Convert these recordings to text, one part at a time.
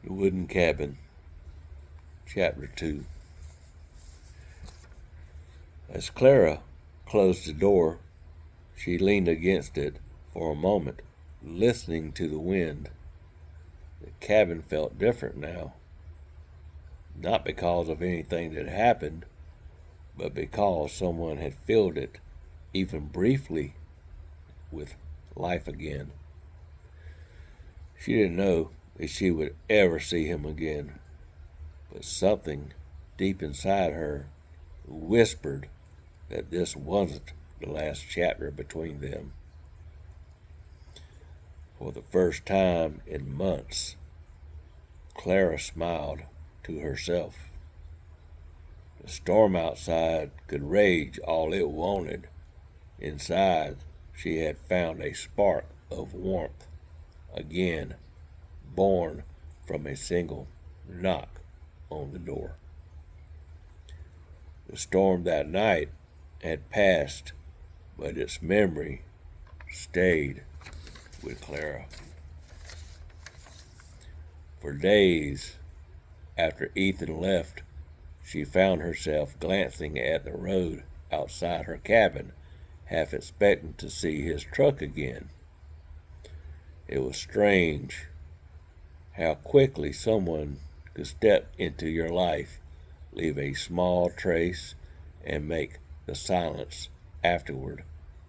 The Wooden Cabin, Chapter 2. As Clara closed the door, she leaned against it for a moment, listening to the wind. The cabin felt different now, not because of anything that happened, but because someone had filled it, even briefly, with life again. She didn't know if she would ever see him again, but something deep inside her whispered that this wasn't the last chapter between them. For the first time in months, Clara smiled to herself. The storm outside could rage all it wanted. Inside, she had found a spark of warmth, again born from a single knock on the door. The storm that night had passed, but its memory stayed with Clara. For days after Ethan left, she found herself glancing at the road outside her cabin, half expecting to see his truck again. It was strange how quickly someone could step into your life, leave a small trace, and make the silence afterward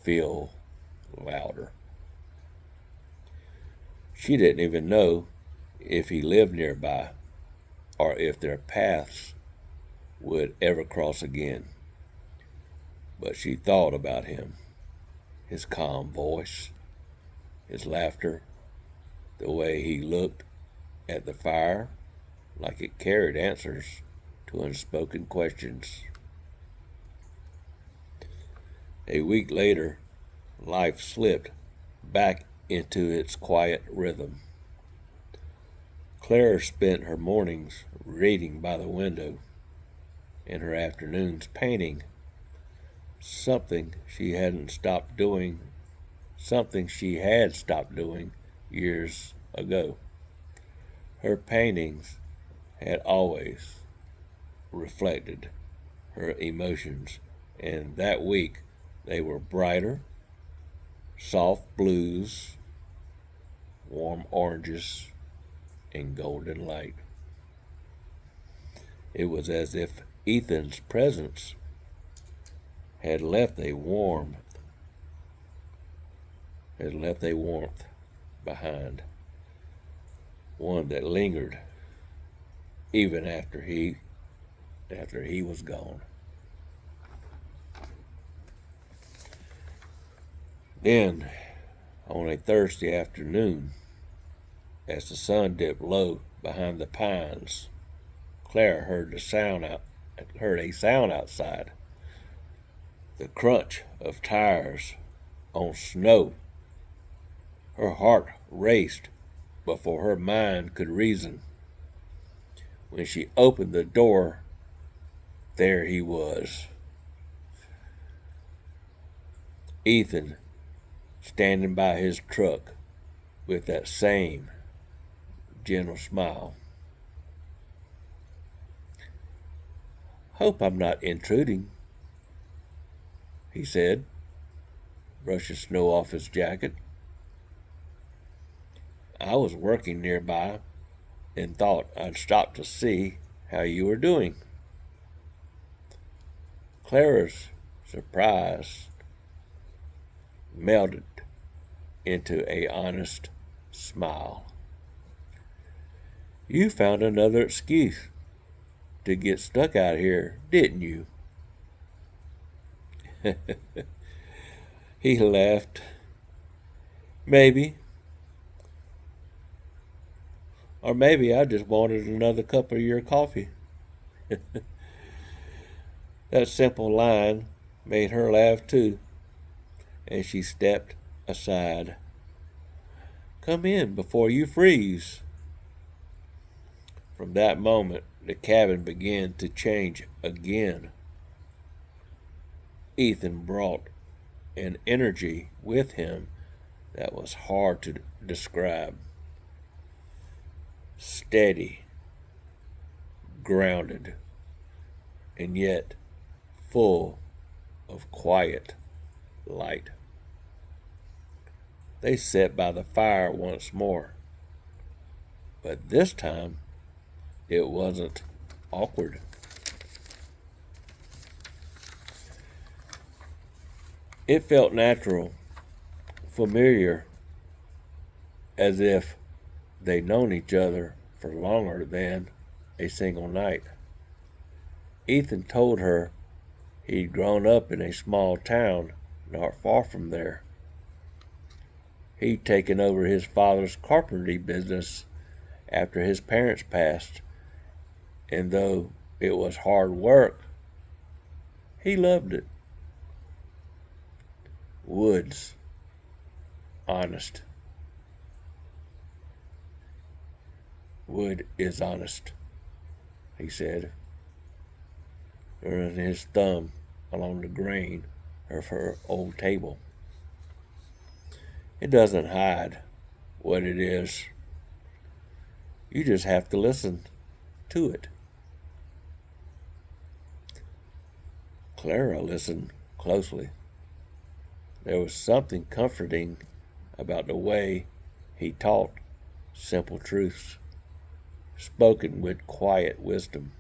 feel louder. She didn't even know if he lived nearby or if their paths would ever cross again. But she thought about him, his calm voice, his laughter, the way he looked at the fire like it carried answers to unspoken questions. A week later, life slipped back into its quiet rhythm. Clara spent her mornings reading by the window and her afternoons painting, something she had stopped doing years ago. Her paintings had always reflected her emotions, and that week they were brighter, soft blues, warm oranges, and golden light. It was as if Ethan's presence had left a warmth behind, one that lingered even after he was gone. Then, on a Thursday afternoon, as the sun dipped low behind the pines, Clara heard a sound outside. The crunch of tires on snow. Her heart raced before her mind could reason. When she opened the door, there he was. Ethan, standing by his truck with that same gentle smile. "Hope I'm not intruding," he said, brushing snow off his jacket. "I was working nearby and thought I'd stop to see how you were doing." Clara's surprise melted into an honest smile. "You found another excuse to get stuck out here, didn't you?" He laughed. "Maybe. Or maybe I just wanted another cup of your coffee." That simple line made her laugh too, and she stepped aside. "Come in before you freeze." From that moment, the cabin began to change again. Ethan brought an energy with him that was hard to describe. steady, grounded, and yet full of quiet light. They sat by the fire once more, but this time it wasn't awkward. It felt natural, familiar, as if they'd known each other for longer than a single night. Ethan told her he'd grown up in a small town not far from there. He'd taken over his father's carpentry business after his parents passed, and though it was hard work, he loved it. Woods, honest. Wood is honest, he said, running his thumb along the grain of her old table. It doesn't hide what it is. You just have to listen to it. Clara listened closely. There was something comforting about the way he taught simple truths, spoken with quiet wisdom.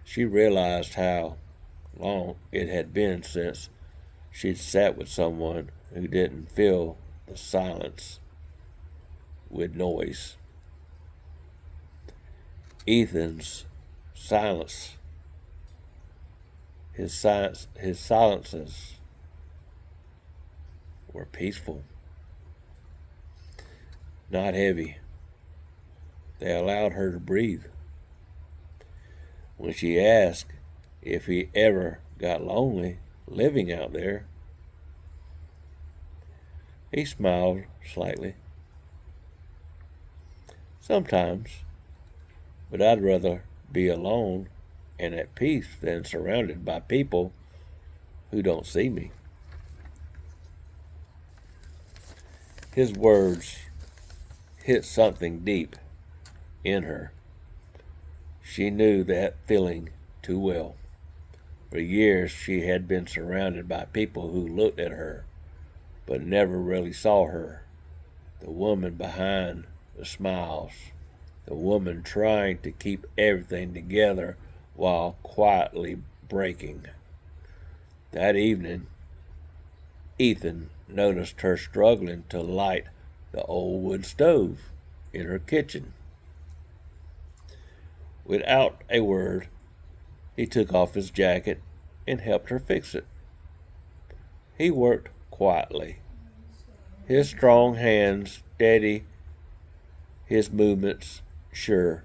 She realized how long it had been since she'd sat with someone who didn't fill the silence with noise. Ethan's silence, his silences were peaceful, not heavy. They allowed her to breathe. When she asked if he ever got lonely living out there, he smiled slightly. Sometimes, but I'd rather be alone and at peace than surrounded by people who don't see me. His words hit something deep in her. She knew that feeling too well. For years she had been surrounded by people who looked at her, but never really saw her. The woman behind the smiles. The woman trying to keep everything together while quietly breaking. That evening, Ethan noticed her struggling to light the old wood stove in her kitchen. Without a word, he took off his jacket and helped her fix it. He worked quietly, his strong hands steady, his movements sure.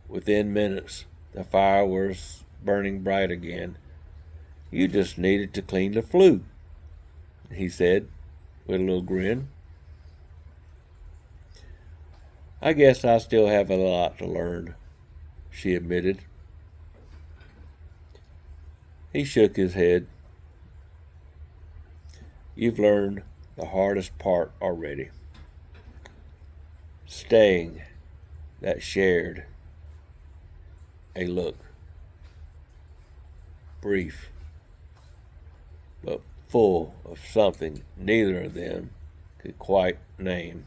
Within minutes, the fire was burning bright again. You just needed to clean the flue, he said with a little grin. I guess I still have a lot to learn, she admitted. He shook his head. You've learned the hardest part already. Staying that shared a look. Brief, but full of something neither of them could quite name.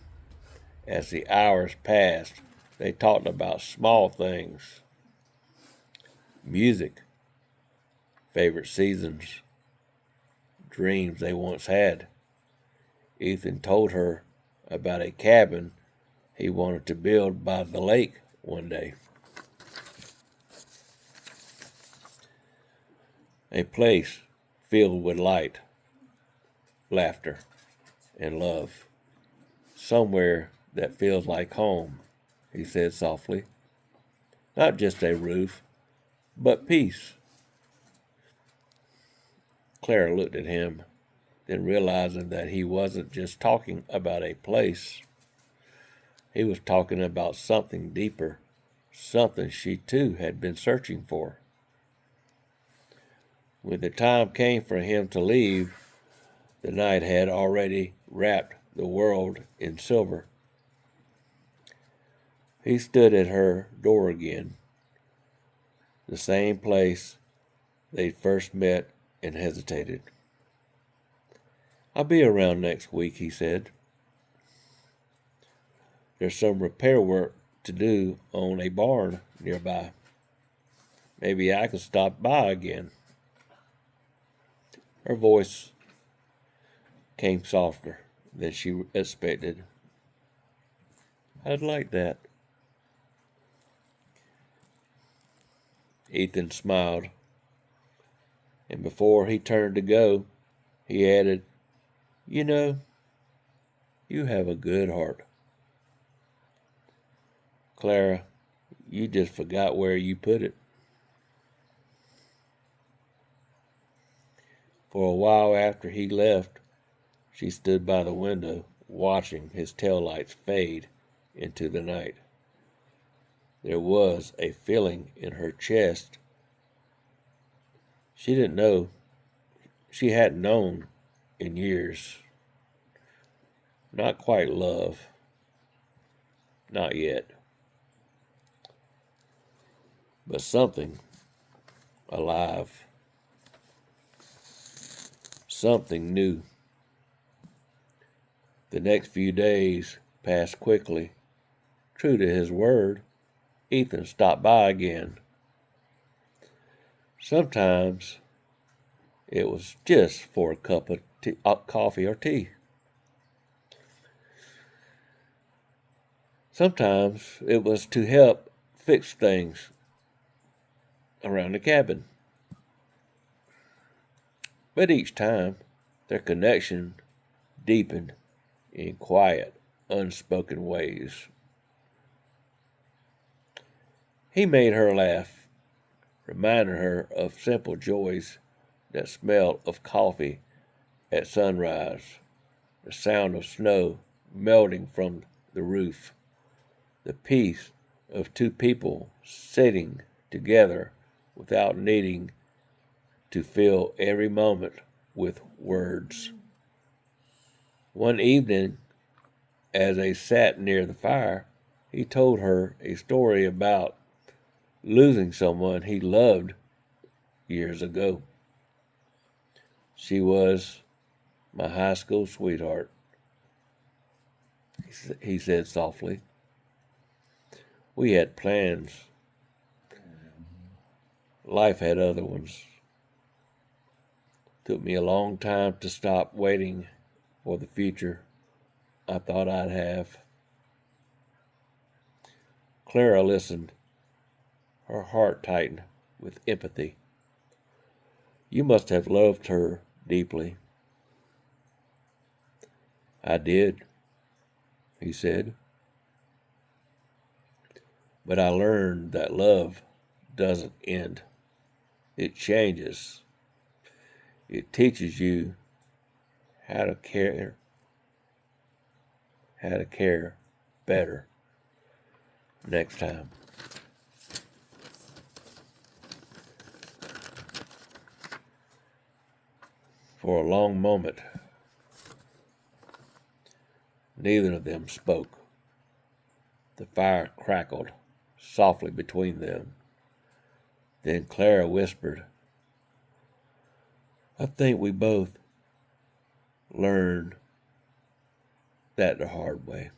As the hours passed, they talked about small things. Music, favorite seasons, dreams they once had. Ethan told her about a cabin he wanted to build by the lake one day. A place filled with light, laughter, and love. Somewhere that feels like home, he said softly. Not just a roof, but peace. Clara looked at him, then realizing that he wasn't just talking about a place. He was talking about something deeper, something she too had been searching for. When the time came for him to leave, the night had already wrapped the world in silver. He stood at her door again, the same place they'd first met, and hesitated. "I'll be around next week," he said. "There's some repair work to do on a barn nearby. Maybe I can stop by again." Her voice came softer than she expected. "I'd like that." Ethan smiled, and before he turned to go, he added, "You know, you have a good heart. Clara, you just forgot where you put it." For a while after he left, she stood by the window, watching his taillights fade into the night. There was a feeling in her chest she hadn't known in years. Not quite love. Not yet. But something alive. Something new. The next few days passed quickly. True to his word, Ethan stopped by again. Sometimes it was just for a cup of coffee or tea. Sometimes it was to help fix things around the cabin. But each time, their connection deepened in quiet, unspoken ways. He made her laugh, reminded her of simple joys that smell of coffee at sunrise, the sound of snow melting from the roof, the peace of two people sitting together without needing to fill every moment with words. One evening, as they sat near the fire, he told her a story about losing someone he loved years ago. "She was my high school sweetheart," he said softly. "We had plans. Life had other ones. Took me a long time to stop waiting for the future I thought I'd have." Clara listened, her heart tightened with empathy. "You must have loved her deeply." "I did," he said. "But I learned that love doesn't end. It changes. It teaches you how to care better next time." For a long moment, neither of them spoke. The fire crackled softly between them. Then Clara whispered, "I think we both learned that the hard way."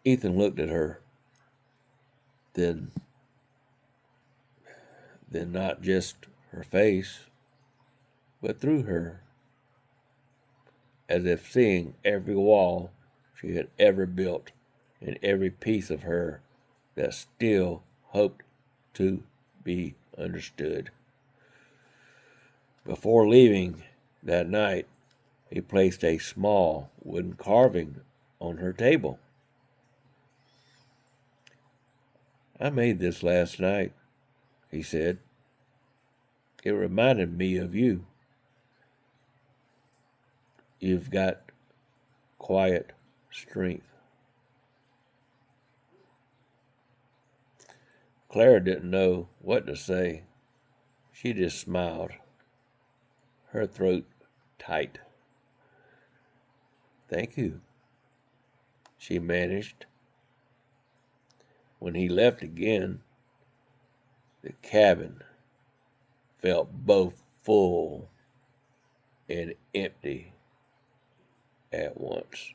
Ethan looked at her, then not just her face, but through her, as if seeing every wall she had ever built and every piece of her that still hoped to be understood. Before leaving that night, he placed a small wooden carving on her table. "I made this last night," he said. "It reminded me of you. You've got quiet strength." Clara didn't know what to say. She just smiled, her throat tight. Thank you, she managed. When he left again, the cabin felt both full and empty at once.